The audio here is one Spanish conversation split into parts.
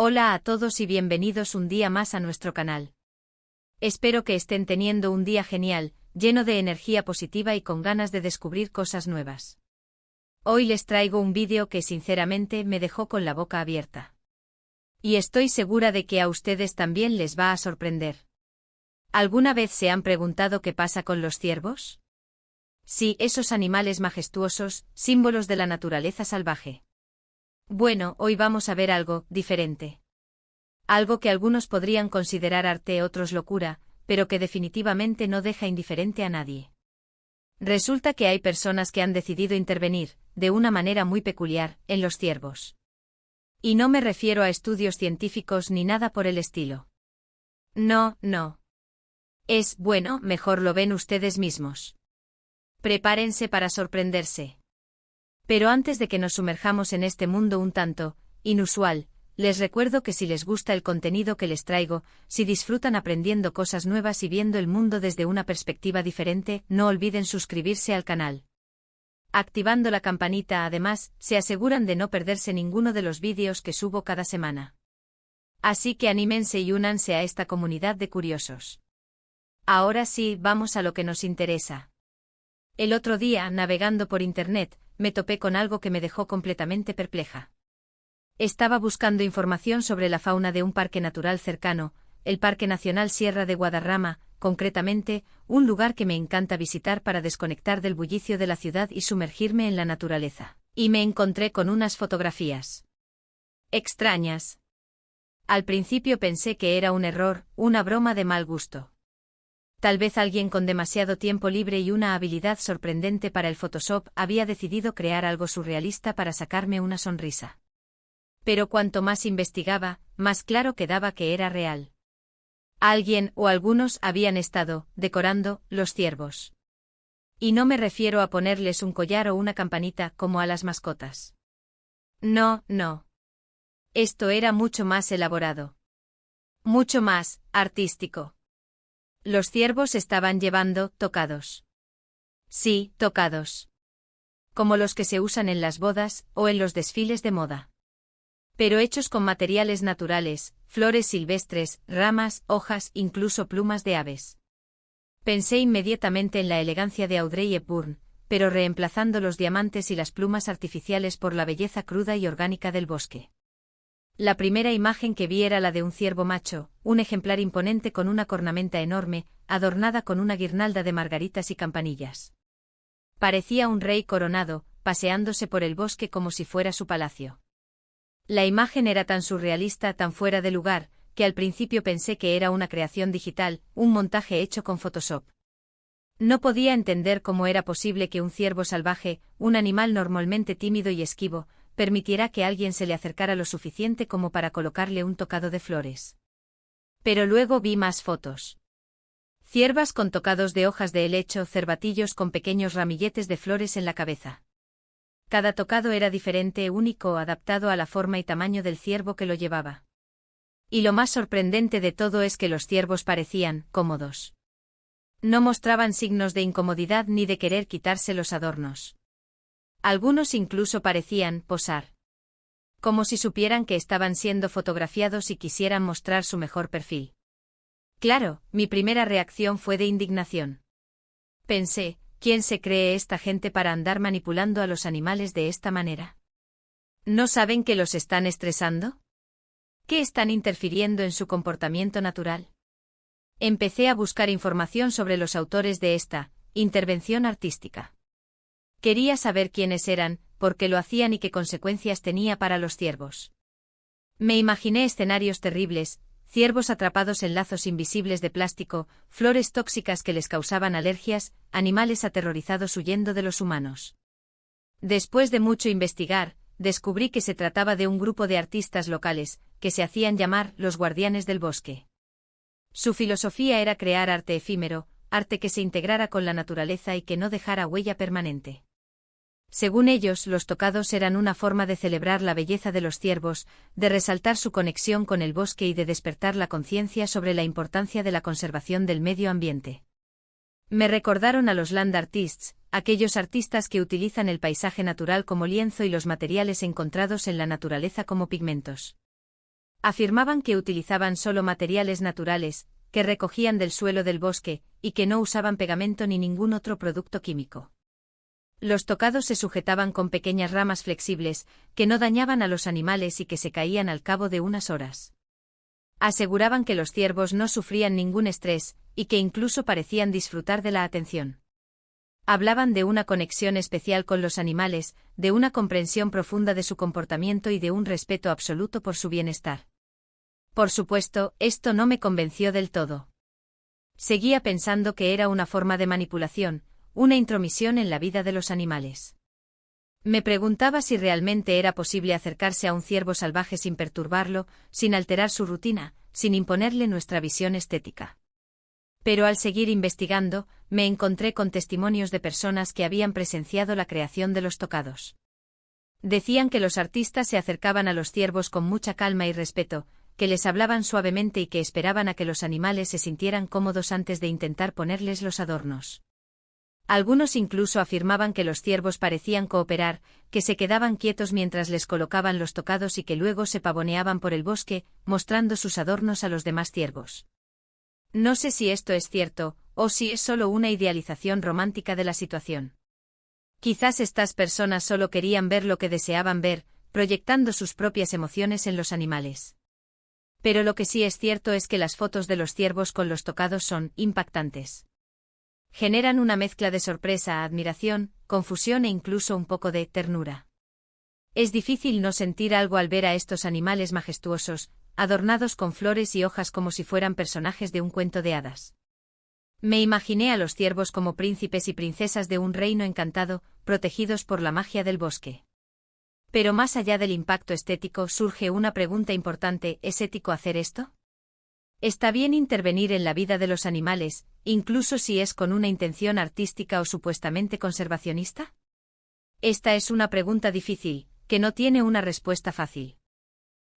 Hola a todos y bienvenidos un día más a nuestro canal. Espero que estén teniendo un día genial, lleno de energía positiva y con ganas de descubrir cosas nuevas. Hoy les traigo un vídeo que sinceramente me dejó con la boca abierta. Y estoy segura de que a ustedes también les va a sorprender. ¿Alguna vez se han preguntado qué pasa con los ciervos? Sí, esos animales majestuosos, símbolos de la naturaleza salvaje. Bueno, hoy vamos a ver algo diferente. Algo que algunos podrían considerar arte, otros locura, pero que definitivamente no deja indiferente a nadie. Resulta que hay personas que han decidido intervenir, de una manera muy peculiar, en los ciervos. Y no me refiero a estudios científicos ni nada por el estilo. No. Bueno, mejor lo ven ustedes mismos. Prepárense para sorprenderse. Pero antes de que nos sumerjamos en este mundo un tanto inusual, les recuerdo que si les gusta el contenido que les traigo, si disfrutan aprendiendo cosas nuevas y viendo el mundo desde una perspectiva diferente, no olviden suscribirse al canal. Activando la campanita, además, se aseguran de no perderse ninguno de los vídeos que subo cada semana. Así que anímense y únanse a esta comunidad de curiosos. Ahora sí, vamos a lo que nos interesa. El otro día, navegando por internet, me topé con algo que me dejó completamente perpleja. Estaba buscando información sobre la fauna de un parque natural cercano, el Parque Nacional Sierra de Guadarrama, concretamente, un lugar que me encanta visitar para desconectar del bullicio de la ciudad y sumergirme en la naturaleza. Y me encontré con unas fotografías extrañas. Al principio pensé que era un error, una broma de mal gusto. Tal vez alguien con demasiado tiempo libre y una habilidad sorprendente para el Photoshop había decidido crear algo surrealista para sacarme una sonrisa. Pero cuanto más investigaba, más claro quedaba que era real. Alguien o algunos habían estado decorando los ciervos. Y no me refiero a ponerles un collar o una campanita como a las mascotas. No. Esto era mucho más elaborado. Mucho más artístico. Los ciervos estaban llevando tocados. Sí, tocados. Como los que se usan en las bodas o en los desfiles de moda. Pero hechos con materiales naturales, flores silvestres, ramas, hojas, incluso plumas de aves. Pensé inmediatamente en la elegancia de Audrey Hepburn, pero reemplazando los diamantes y las plumas artificiales por la belleza cruda y orgánica del bosque. La primera imagen que vi era la de un ciervo macho, un ejemplar imponente con una cornamenta enorme, adornada con una guirnalda de margaritas y campanillas. Parecía un rey coronado, paseándose por el bosque como si fuera su palacio. La imagen era tan surrealista, tan fuera de lugar, que al principio pensé que era una creación digital, un montaje hecho con Photoshop. No podía entender cómo era posible que un ciervo salvaje, un animal normalmente tímido y esquivo, permitiera que alguien se le acercara lo suficiente como para colocarle un tocado de flores. Pero luego vi más fotos. Ciervas con tocados de hojas de helecho, cervatillos con pequeños ramilletes de flores en la cabeza. Cada tocado era diferente, único, adaptado a la forma y tamaño del ciervo que lo llevaba. Y lo más sorprendente de todo es que los ciervos parecían cómodos. No mostraban signos de incomodidad ni de querer quitarse los adornos. Algunos incluso parecían posar. Como si supieran que estaban siendo fotografiados y quisieran mostrar su mejor perfil. Claro, mi primera reacción fue de indignación. Pensé, ¿quién se cree esta gente para andar manipulando a los animales de esta manera? ¿No saben que los están estresando? ¿Qué están interfiriendo en su comportamiento natural? Empecé a buscar información sobre los autores de esta intervención artística. Quería saber quiénes eran, por qué lo hacían y qué consecuencias tenía para los ciervos. Me imaginé escenarios terribles, ciervos atrapados en lazos invisibles de plástico, flores tóxicas que les causaban alergias, animales aterrorizados huyendo de los humanos. Después de mucho investigar, descubrí que se trataba de un grupo de artistas locales, que se hacían llamar los guardianes del bosque. Su filosofía era crear arte efímero, arte que se integrara con la naturaleza y que no dejara huella permanente. Según ellos, los tocados eran una forma de celebrar la belleza de los ciervos, de resaltar su conexión con el bosque y de despertar la conciencia sobre la importancia de la conservación del medio ambiente. Me recordaron a los land artists, aquellos artistas que utilizan el paisaje natural como lienzo y los materiales encontrados en la naturaleza como pigmentos. Afirmaban que utilizaban solo materiales naturales, que recogían del suelo del bosque, y que no usaban pegamento ni ningún otro producto químico. Los tocados se sujetaban con pequeñas ramas flexibles, que no dañaban a los animales y que se caían al cabo de unas horas. Aseguraban que los ciervos no sufrían ningún estrés, y que incluso parecían disfrutar de la atención. Hablaban de una conexión especial con los animales, de una comprensión profunda de su comportamiento y de un respeto absoluto por su bienestar. Por supuesto, esto no me convenció del todo. Seguía pensando que era una forma de manipulación, una intromisión en la vida de los animales. Me preguntaba si realmente era posible acercarse a un ciervo salvaje sin perturbarlo, sin alterar su rutina, sin imponerle nuestra visión estética. Pero al seguir investigando, me encontré con testimonios de personas que habían presenciado la creación de los tocados. Decían que los artistas se acercaban a los ciervos con mucha calma y respeto, que les hablaban suavemente y que esperaban a que los animales se sintieran cómodos antes de intentar ponerles los adornos. Algunos incluso afirmaban que los ciervos parecían cooperar, que se quedaban quietos mientras les colocaban los tocados y que luego se pavoneaban por el bosque, mostrando sus adornos a los demás ciervos. No sé si esto es cierto, o si es solo una idealización romántica de la situación. Quizás estas personas solo querían ver lo que deseaban ver, proyectando sus propias emociones en los animales. Pero lo que sí es cierto es que las fotos de los ciervos con los tocados son impactantes. Generan una mezcla de sorpresa, admiración, confusión e incluso un poco de ternura. Es difícil no sentir algo al ver a estos animales majestuosos, adornados con flores y hojas como si fueran personajes de un cuento de hadas. Me imaginé a los ciervos como príncipes y princesas de un reino encantado, protegidos por la magia del bosque. Pero más allá del impacto estético surge una pregunta importante: ¿es ético hacer esto? ¿Está bien intervenir en la vida de los animales, incluso si es con una intención artística o supuestamente conservacionista? Esta es una pregunta difícil, que no tiene una respuesta fácil.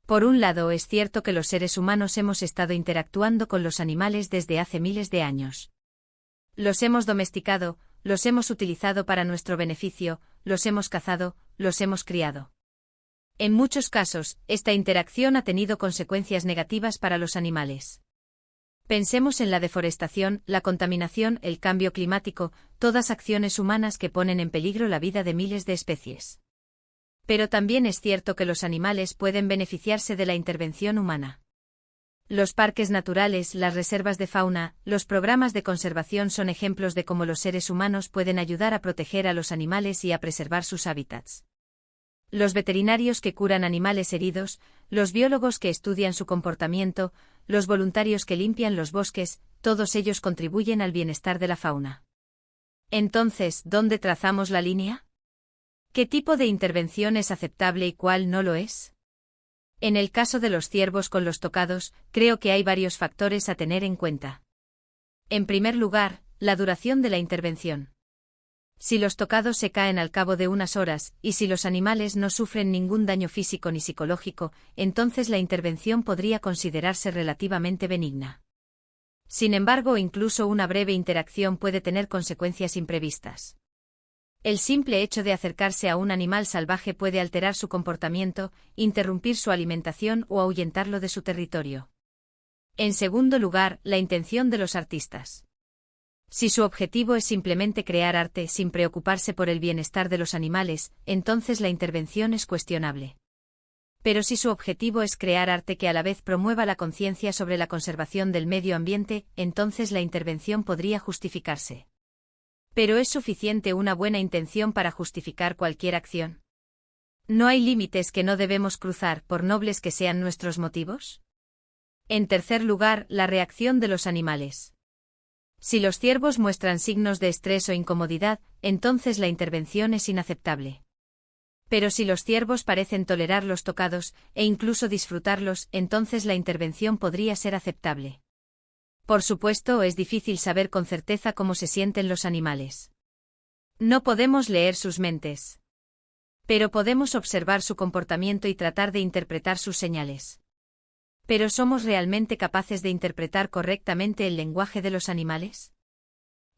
Por un lado, es cierto que los seres humanos hemos estado interactuando con los animales desde hace miles de años. Los hemos domesticado, los hemos utilizado para nuestro beneficio, los hemos cazado, los hemos criado. En muchos casos, esta interacción ha tenido consecuencias negativas para los animales. Pensemos en la deforestación, la contaminación, el cambio climático, todas acciones humanas que ponen en peligro la vida de miles de especies. Pero también es cierto que los animales pueden beneficiarse de la intervención humana. Los parques naturales, las reservas de fauna, los programas de conservación son ejemplos de cómo los seres humanos pueden ayudar a proteger a los animales y a preservar sus hábitats. Los veterinarios que curan animales heridos, los biólogos que estudian su comportamiento, los voluntarios que limpian los bosques, todos ellos contribuyen al bienestar de la fauna. Entonces, ¿dónde trazamos la línea? ¿Qué tipo de intervención es aceptable y cuál no lo es? En el caso de los ciervos con los tocados, creo que hay varios factores a tener en cuenta. En primer lugar, la duración de la intervención. Si los tocados se caen al cabo de unas horas, y si los animales no sufren ningún daño físico ni psicológico, entonces la intervención podría considerarse relativamente benigna. Sin embargo, incluso una breve interacción puede tener consecuencias imprevistas. El simple hecho de acercarse a un animal salvaje puede alterar su comportamiento, interrumpir su alimentación o ahuyentarlo de su territorio. En segundo lugar, la intención de los artistas. Si su objetivo es simplemente crear arte sin preocuparse por el bienestar de los animales, entonces la intervención es cuestionable. Pero si su objetivo es crear arte que a la vez promueva la conciencia sobre la conservación del medio ambiente, entonces la intervención podría justificarse. ¿Pero es suficiente una buena intención para justificar cualquier acción? ¿No hay límites que no debemos cruzar, por nobles que sean nuestros motivos? En tercer lugar, la reacción de los animales. Si los ciervos muestran signos de estrés o incomodidad, entonces la intervención es inaceptable. Pero si los ciervos parecen tolerar los tocados, e incluso disfrutarlos, entonces la intervención podría ser aceptable. Por supuesto, es difícil saber con certeza cómo se sienten los animales. No podemos leer sus mentes. Pero podemos observar su comportamiento y tratar de interpretar sus señales. ¿Pero somos realmente capaces de interpretar correctamente el lenguaje de los animales?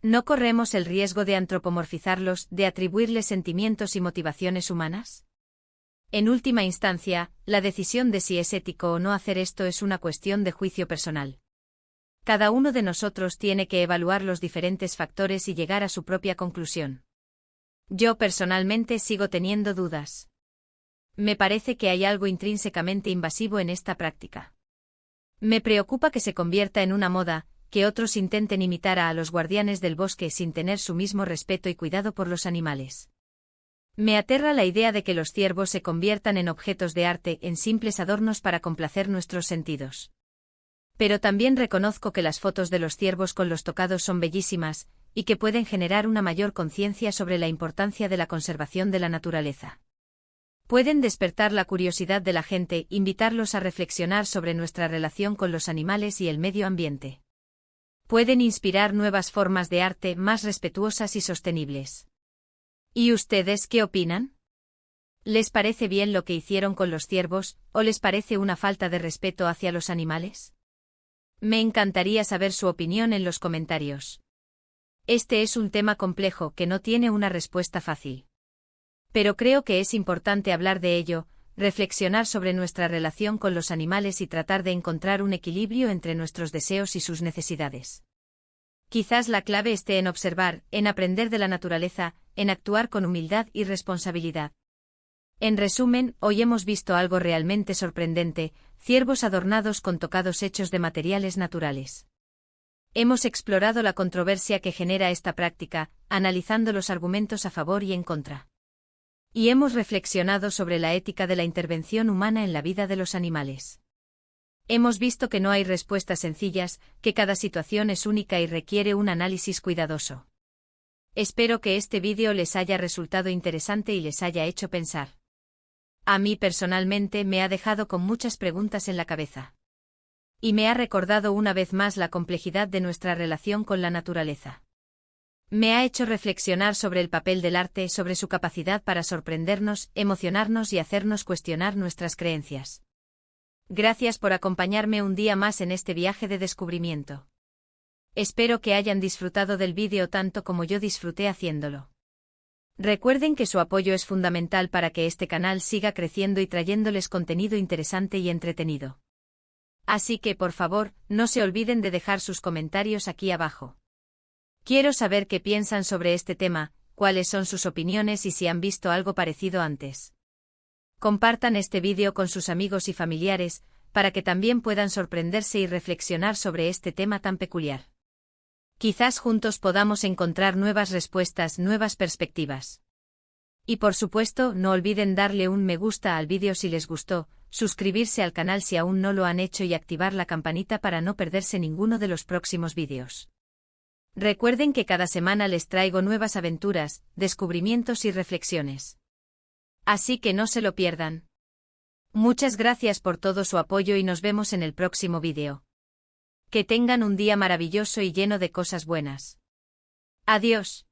¿No corremos el riesgo de antropomorfizarlos, de atribuirles sentimientos y motivaciones humanas? En última instancia, la decisión de si es ético o no hacer esto es una cuestión de juicio personal. Cada uno de nosotros tiene que evaluar los diferentes factores y llegar a su propia conclusión. Yo personalmente sigo teniendo dudas. Me parece que hay algo intrínsecamente invasivo en esta práctica. Me preocupa que se convierta en una moda, que otros intenten imitar a los guardianes del bosque sin tener su mismo respeto y cuidado por los animales. Me aterra la idea de que los ciervos se conviertan en objetos de arte, en simples adornos para complacer nuestros sentidos. Pero también reconozco que las fotos de los ciervos con los tocados son bellísimas, y que pueden generar una mayor conciencia sobre la importancia de la conservación de la naturaleza. Pueden despertar la curiosidad de la gente, invitarlos a reflexionar sobre nuestra relación con los animales y el medio ambiente. Pueden inspirar nuevas formas de arte más respetuosas y sostenibles. ¿Y ustedes qué opinan? ¿Les parece bien lo que hicieron con los ciervos, o les parece una falta de respeto hacia los animales? Me encantaría saber su opinión en los comentarios. Este es un tema complejo que no tiene una respuesta fácil. Pero creo que es importante hablar de ello, reflexionar sobre nuestra relación con los animales y tratar de encontrar un equilibrio entre nuestros deseos y sus necesidades. Quizás la clave esté en observar, en aprender de la naturaleza, en actuar con humildad y responsabilidad. En resumen, hoy hemos visto algo realmente sorprendente: ciervos adornados con tocados hechos de materiales naturales. Hemos explorado la controversia que genera esta práctica, analizando los argumentos a favor y en contra. Y hemos reflexionado sobre la ética de la intervención humana en la vida de los animales. Hemos visto que no hay respuestas sencillas, que cada situación es única y requiere un análisis cuidadoso. Espero que este vídeo les haya resultado interesante y les haya hecho pensar. A mí personalmente me ha dejado con muchas preguntas en la cabeza. Y me ha recordado una vez más la complejidad de nuestra relación con la naturaleza. Me ha hecho reflexionar sobre el papel del arte, sobre su capacidad para sorprendernos, emocionarnos y hacernos cuestionar nuestras creencias. Gracias por acompañarme un día más en este viaje de descubrimiento. Espero que hayan disfrutado del vídeo tanto como yo disfruté haciéndolo. Recuerden que su apoyo es fundamental para que este canal siga creciendo y trayéndoles contenido interesante y entretenido. Así que, por favor, no se olviden de dejar sus comentarios aquí abajo. Quiero saber qué piensan sobre este tema, cuáles son sus opiniones y si han visto algo parecido antes. Compartan este vídeo con sus amigos y familiares, para que también puedan sorprenderse y reflexionar sobre este tema tan peculiar. Quizás juntos podamos encontrar nuevas respuestas, nuevas perspectivas. Y por supuesto, no olviden darle un me gusta al vídeo si les gustó, suscribirse al canal si aún no lo han hecho y activar la campanita para no perderse ninguno de los próximos vídeos. Recuerden que cada semana les traigo nuevas aventuras, descubrimientos y reflexiones. Así que no se lo pierdan. Muchas gracias por todo su apoyo y nos vemos en el próximo vídeo. Que tengan un día maravilloso y lleno de cosas buenas. Adiós.